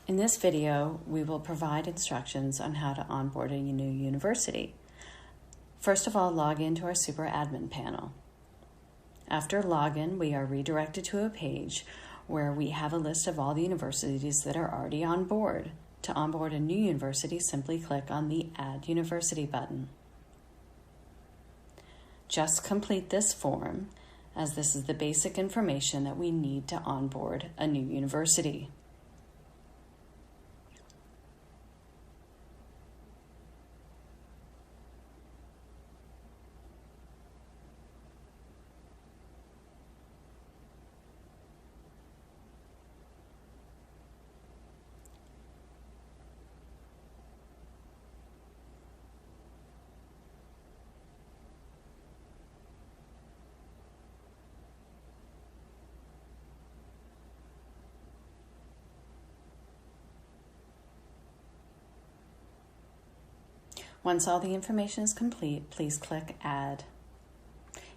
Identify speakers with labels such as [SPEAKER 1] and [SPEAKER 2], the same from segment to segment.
[SPEAKER 1] In this video, we will provide instructions on how to onboard a new university. First of all, log into our Super Admin panel. After login, we are redirected to a page where we have a list of all the universities that are already on board. To onboard a new university, simply click on the Add University button. Just complete this form, as this is the basic information that we need to onboard a new university. Once all the information is complete, please click Add.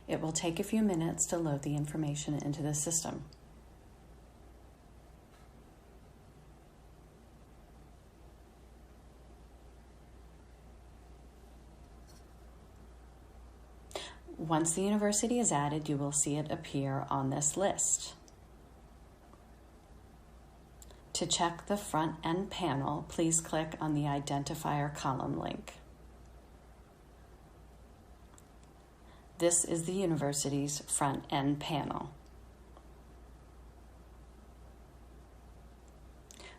[SPEAKER 1] It will take a few minutes to load the information into the system. Once the university is added, you will see it appear on this list. To check the front end panel, please click on the Identifier column link. This is the university's front end panel.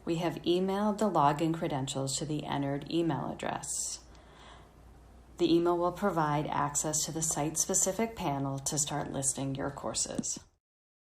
[SPEAKER 1] We have emailed the login credentials to the entered email address. The email will provide access to the site-specific panel to start listing your courses.